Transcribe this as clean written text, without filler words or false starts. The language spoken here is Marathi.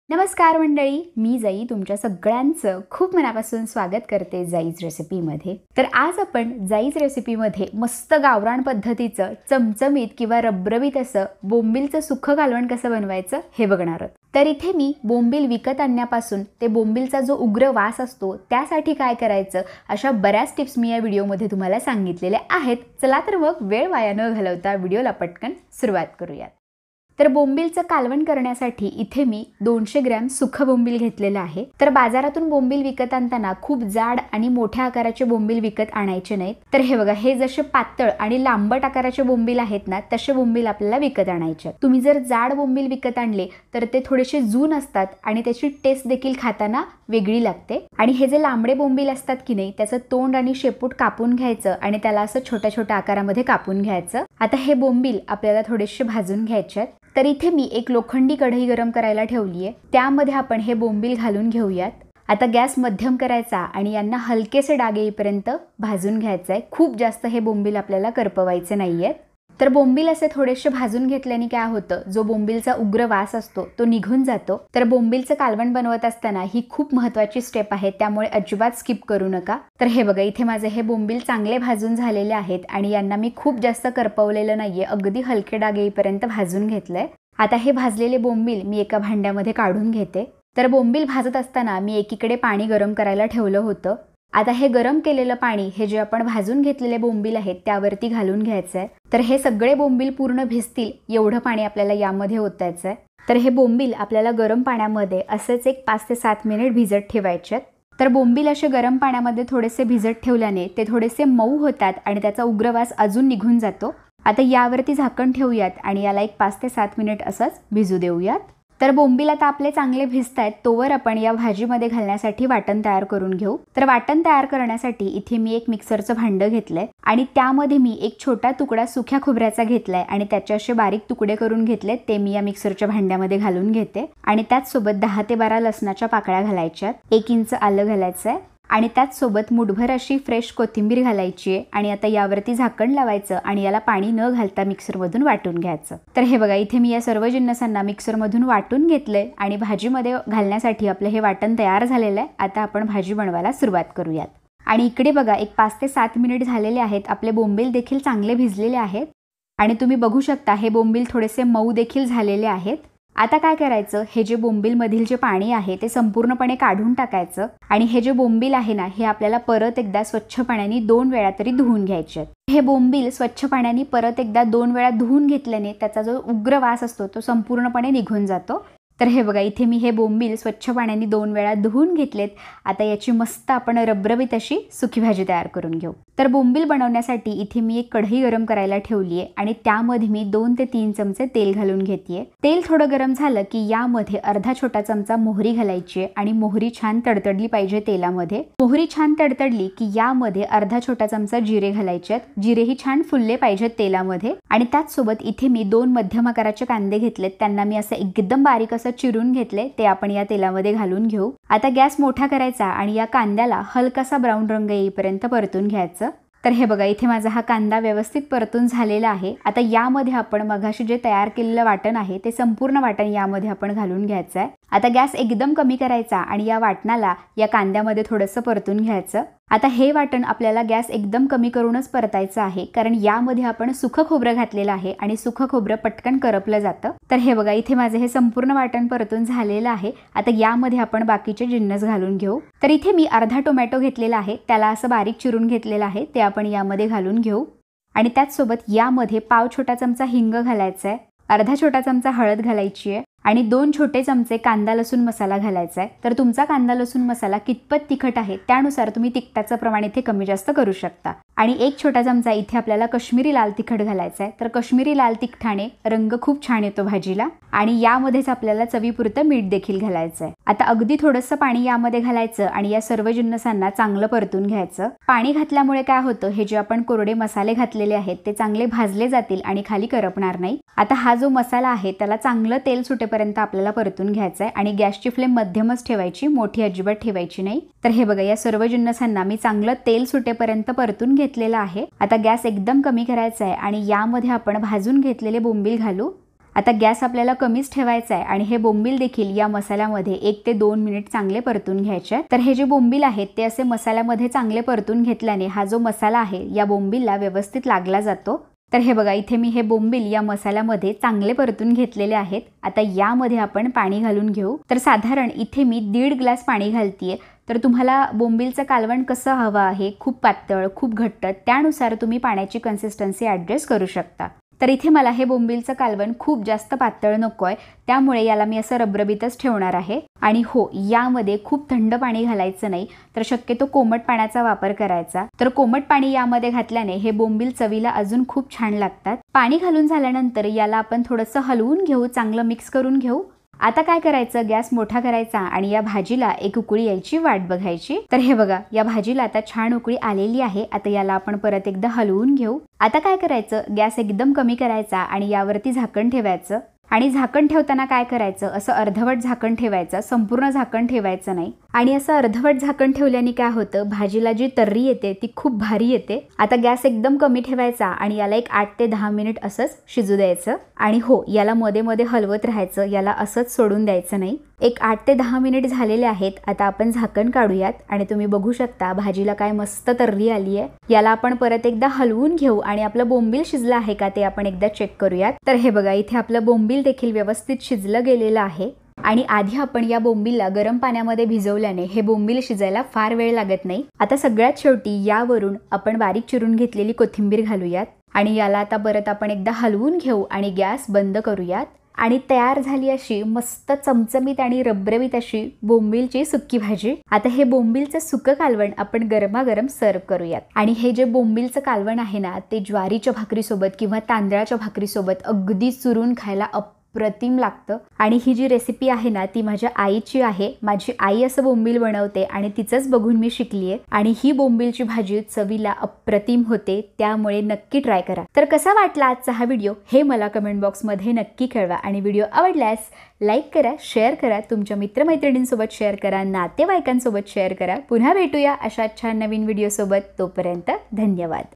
नमस्कार मंडळी, मी जाई तुमच्या सगळ्यांचं खूप मनापासून स्वागत करते जाईज रेसिपीमध्ये। तर आज आपण जाईज रेसिपीमध्ये मस्त गावरान पद्धतीचं चमचमीत किंवा रबरबीत असं बोंबीलचं सुक्खं कालवण कसं बनवायचं हे बघणार आहोत। तर इथे मी बोंबील विकत आणण्यापासून ते बोंबीलचा जो उग्र वास असतो त्यासाठी काय करायचं अशा बऱ्याच टिप्स मी या व्हिडिओमध्ये तुम्हाला सांगितलेल्या आहेत। चला तर मग वेळ वाया न घालवता व्हिडिओला पटकन सुरुवात करूयात। तर बोंबीलचं कालवण करण्यासाठी इथे मी 200 ग्रॅम सुख बोंबील घेतलेलं आहे। तर बाजारातून बोंबील विकत आणताना खूप जाड आणि मोठ्या आकाराचे बोंबील विकत आणायचे नाहीत। तर हे बघा, हे जसे पातळ आणि लांबट आकाराचे बोंबील आहेत ना, तसे बोंबील आपल्याला विकत आणायचे। तुम्ही जर जाड बोंबील विकत आणले तर ते थोडेसे जून असतात आणि त्याची टेस्ट देखील खाताना वेगळी लागते। आणि हे जे लांबडे बोंबील असतात की नाही, त्याचं तोंड आणि शेपूट कापून घ्यायचं आणि त्याला असं छोट्या छोट्या आकारामध्ये कापून घ्यायचं। आता हे बोंबील आपल्याला थोडेसे भाजून घ्यायचे आहेत। तर इथे मी एक लोखंडी कढई गरम करायला ठेवली आहे, त्यामध्ये आपण हे बोंबील घालून घेऊयात। आता गॅस मध्यम करायचा आणि यांना हलकेसे डाग येईपर्यंत भाजून घ्यायचं आहे। खूप जास्त हे बोंबील आपल्याला करपवायचे नाहीयेत। तर बोंबील असे थोडेसे भाजून घेतल्याने काय होतं, जो बोंबीलचा उग्र वास असतो तो निघून जातो। तर बोंबीलचं कालवण बनवत असताना ही खूप महत्त्वाची स्टेप आहे, त्यामुळे अजिबात स्किप करू नका। तर हे बघा, इथे माझे हे बोंबील चांगले भाजून झालेले आहेत आणि यांना मी खूप जास्त करपवलेलं नाहीये, अगदी हलके डाग येईपर्यंत भाजून घेतलंय। आता हे भाजलेले बोंबील मी एका भांड्यामध्ये काढून घेते। तर बोंबील भाजत असताना मी एकीकडे पाणी गरम करायला ठेवलं होतं। आता हे गरम केलेलं पाणी हे जे आपण भाजून घेतलेले बोंबील आहेत त्यावरती घालून घ्यायचं आहे। तर हे सगळे बोंबील पूर्ण भिजतील एवढं पाणी आपल्याला यामध्ये ओतायचं आहे। तर हे बोंबील आपल्याला गरम पाण्यामध्ये असेच एक 5 ते 7 मिनिट भिजत ठेवायचे आहेत। तर बोंबील असे गरम पाण्यामध्ये थोडेसे भिजत ठेवल्याने ते थोडेसे मऊ होतात आणि त्याचा उग्र वास अजून निघून जातो। आता यावरती झाकण ठेवूयात आणि याला एक 5 ते 7 मिनिट असंच भिजू देऊयात। तर बोंबील आता आपले चांगले भिजतायत, तोवर आपण या भाजीमध्ये घालण्यासाठी वाटण तयार करून घेऊ। तर वाटण तयार करण्यासाठी इथे मी एक मिक्सरचं भांडं घेतलंय आणि त्यामध्ये मी एक छोटा तुकडा सुक्या खोबऱ्याचा घेतलाय आणि त्याचे असे बारीक तुकडे करून घेतलेत, ते मी या मिक्सरच्या भांड्यामध्ये घालून घेते। आणि त्याच सोबत 10 ते 12 लसणाच्या पाकळ्या घालायच्यात, 1 इंच आलं घालायचंय आणि त्याच सोबत मुठभर अशी फ्रेश कोथिंबीर घालायची आहे। आणि आता यावरती झाकण लावायचं आणि याला पाणी न घालता मिक्सरमधून वाटून घ्यायचं। तर हे बघा, इथे मी या सर्व जिन्नसांना मिक्सरमधून वाटून घेतलंय आणि भाजीमध्ये घालण्यासाठी आपलं हे वाटण तयार झालेलं आहे। आता आपण भाजी बनवायला सुरुवात करूयात। आणि इकडे बघा, एक 5 ते 7 मिनिट झालेले आहेत, आपले बोंबील देखील चांगले भिजलेले आहेत आणि तुम्ही बघू शकता हे बोंबील थोडेसे मऊ देखील झालेले आहेत। आता काय करायचं, हे जे बोंबील मधील जे पाणी आहे ते संपूर्णपणे काढून टाकायचं आणि हे जे बोंबील आहे ना, हे आपल्याला परत एकदा स्वच्छ पाण्याने 2 वेळा तरी धुवून घ्यायचे। हे बोंबील स्वच्छ पाण्याने परत एकदा 2 वेळा धुवून घेतल्याने त्याचा जो उग्र वास असतो तो संपूर्णपणे निघून जातो। तर हे बघा, इथे मी हे बोंबील स्वच्छ पाण्याने 2 वेळा धुवून घेतलेत। आता याची मस्त आपण रबरबीत अशी सुकी भाजी तयार करून घेऊ। तर बोंबील बनवण्यासाठी इथे मी एक कढई गरम करायला ठेवली आहे आणि त्यामध्ये मी 2 ते 3 चमचे तेल घालून घेतेय। तेल थोडं गरम झालं की यामध्ये अर्धा छोटा चमचा मोहरी घालायची आहे आणि मोहरी छान तडतडली पाहिजे तेलामध्ये। मोहरी छान तडतडली की यामध्ये अर्धा छोटा चमचा जिरे घालायचे आहेत, जिरेही छान फुलले पाहिजेत तेलामध्ये। आणि त्याच सोबत इथे मी 2 मध्यम आकाराचे कांदे घेतलेत, त्यांना मी असं एकदम बारीक असं चिरून घेतले, ते आपण या तेलामध्ये घालून घेऊ। आता गॅस मोठा करायचा आणि या कांद्याला हलकासा ब्राऊन रंग येईपर्यंत परतून घ्यायचं। तर हे बघा, इथे माझा हा कांदा व्यवस्थित परतून झालेला आहे। आता यामध्ये आपण मगाशी जे तयार केलेलं वाटण आहे ते संपूर्ण वाटण यामध्ये आपण घालून घ्यायचं आहे। आता गॅस एकदम कमी करायचा आणि या वाटणाला या कांद्यामध्ये थोडंसं परतून घ्यायचं। आता हे वाटण आपल्याला गॅस एकदम कमी करूनच परतायचं आहे, कारण यामध्ये आपण सुखं खोबरं घातलेलं आहे आणि सुखं खोबरं पटकन करपलं जातं। तर हे बघा, इथे माझे हे संपूर्ण वाटण परतून झालेलं आहे। आता यामध्ये आपण बाकीचे जिन्नस घालून घेऊ। तर इथे मी अर्धा टोमॅटो घेतलेला आहे, त्याला असं बारीक चिरून घेतलेलं आहे, ते आपण यामध्ये घालून घेऊ। आणि त्याच सोबत यामध्ये पाव छोटा चमचा हिंग घालायचा आहे, अर्धा छोटा चमचा हळद घालायची आहे आणि 2 छोटे चमचे कांदा लसूण मसाला घालायचा आहे। तर तुमचा कांदा लसूण मसाला कितपत तिखट आहे त्यानुसार तुम्ही तिखटाचं प्रमाण इथे कमी जास्त करू शकता। आणि 1 छोटा चमचा इथे आपल्याला काश्मीरी लाल तिखट घालायचं आहे। तर काश्मीरी लाल तिखटाने रंग खूप छान येतो भाजीला आणि यामध्येच आपल्याला चवीपुरतं मीठ देखील घालायचं आहे। आता अगदी थोडंसं पाणी यामध्ये घालायचं आणि या सर्व जिन्नसांना चांगलं परतून घ्यायचं। पाणी घातल्यामुळे काय होतं, हे जे आपण कोरडे मसाले घातलेले आहेत ते चांगले भाजले जातील आणि खाली करपणार नाही। आता हा जो मसाला आहे त्याला चांगलं तेल सुटेपर्यंत आपल्याला परतून घ्यायचं आहे आणि गॅसची फ्लेम मध्यमच ठेवायची, मोठी अजिबात ठेवायची नाही। तर हे बघा, या सर्व जिन्नसांना मी चांगलं तेल सुटेपर्यंत परतून घेतलेलं आहे। आता गॅस एकदम कमी करायचा आहे आणि यामध्ये आपण भाजून घेतलेले बोंबील घालू। आता गॅस आपल्याला कमीच ठेवायचा आहे आणि हे बोंबील देखील या मसाल्यामध्ये 1 ते 2 मिनिट चांगले परतून घ्यायचे. तर हे जे बोंबील आहेत ते असे मसाल्यामध्ये चांगले परतून घेतल्याने हा जो मसाला आहे या बोंबीलला व्यवस्थित लागला जातो. तर हे बघा, इथे मी हे बोंबील या मसाल्यामध्ये चांगले परतून घेतलेले आहेत. आता यामध्ये आपण पाणी घालून घेऊ. तर साधारण इथे मी 1.5 ग्लास पाणी घालतीये. तर तुम्हाला बोंबीलचं कालवण कसं हवं आहे, खूप पातळ, खूप घट्ट, त्यानुसार तुम्ही पाण्याची कन्सिस्टन्सी ॲडजस्ट करू शकता. तर इथे मला हे बोंबीलचं कालवण खूप जास्त पातळ नको आहे, त्यामुळे याला मी असं रबरबीतच ठेवणार आहे. आणि हो, यामध्ये खूप थंड पाणी घालायचं नाही, तर शक्यतो कोमट पाण्याचा वापर करायचा. तर कोमट पाणी यामध्ये घातल्याने हे बोंबील चवीला अजून खूप छान लागतात. पाणी घालून झाल्यानंतर याला आपण थोडंसं हलवून घेऊ, चांगलं मिक्स करून घेऊ. आता काय करायचं, गॅस मोठा करायचा आणि या भाजीला एक उकळी यायची वाट बघायची. तर हे बघा, या भाजीला आता छान उकळी आलेली आहे. आता याला आपण परत एकदा हलवून घेऊ. आता काय करायचं, गॅस एकदम कमी करायचा आणि यावरती झाकण ठेवायचं. आणि झाकण ठेवताना काय करायचं, असं अर्धवट झाकण ठेवायचं, संपूर्ण झाकण ठेवायचं नाही. आणि असं अर्धवट झाकण ठेवल्याने काय होतं, भाजीला जी तर्री येते ती खूप भारी येते. आता गॅस एकदम कमी ठेवायचा आणि याला एक 8 ते 10 मिनिट असंच शिजू द्यायचं. आणि हो, याला मध्ये मध्ये हलवत राहायचं, याला असंच सोडून द्यायचं नाही. एक 8 ते 10 मिनिट झालेले आहेत. आता आपण झाकण काढूयात आणि तुम्ही बघू शकता भाजीला काय मस्त तर्री आली आहे. याला आपण परत एकदा हलवून घेऊ आणि आपलं बोंबील शिजलं आहे का ते आपण एकदा चेक करूयात. तर हे बघा, इथे आपलं बोंबील देखील व्यवस्थित शिजलं गेलेलं आहे. आणि आधी आपण या बोंबीलला गरम पाण्यामध्ये भिजवल्याने हे बोंबील शिजायला फार वेळ लागत नाही. आता सगळ्यात शेवटी यावरून आपण बारीक चिरून घेतलेली कोथिंबीर घालूयात आणि याला आता परत आपण एकदा हलवून घेऊ आणि गॅस बंद करूयात. आणि तयार झाली अशी मस्त चमचमीत आणि रबरबीत अशी बोंबीलची सुक्की भाजी. आता हे बोंबीलचं सुकं कालवण आपण गरमागरम सर्व करूयात. आणि हे जे बोंबीलचं कालवण आहे ना, ते ज्वारीच्या भाकरीसोबत किंवा तांदळाच्या भाकरीसोबत अगदी चुरून खायला अप्रतिम लागतं. आणि ही जी रेसिपी आहे ना, ती माझ्या आईची आहे. माझी आई असं बोंबील बनवते आणि तिचंच बघून मी शिकलीये. आणि ही बोंबीलची भाजी चवीला अप्रतिम होते, त्यामुळे नक्की ट्राय करा. तर कसा वाटला आजचा हा व्हिडिओ हे मला कमेंट बॉक्समध्ये नक्की कळवा. आणि व्हिडिओ आवडल्यास लाईक करा, शेअर करा, तुमच्या मित्रमैत्रिणींसोबत शेअर करा, नातेवाईकांसोबत शेअर करा. पुन्हा भेटूया अशा छान नवीन व्हिडिओसोबत. तोपर्यंत धन्यवाद.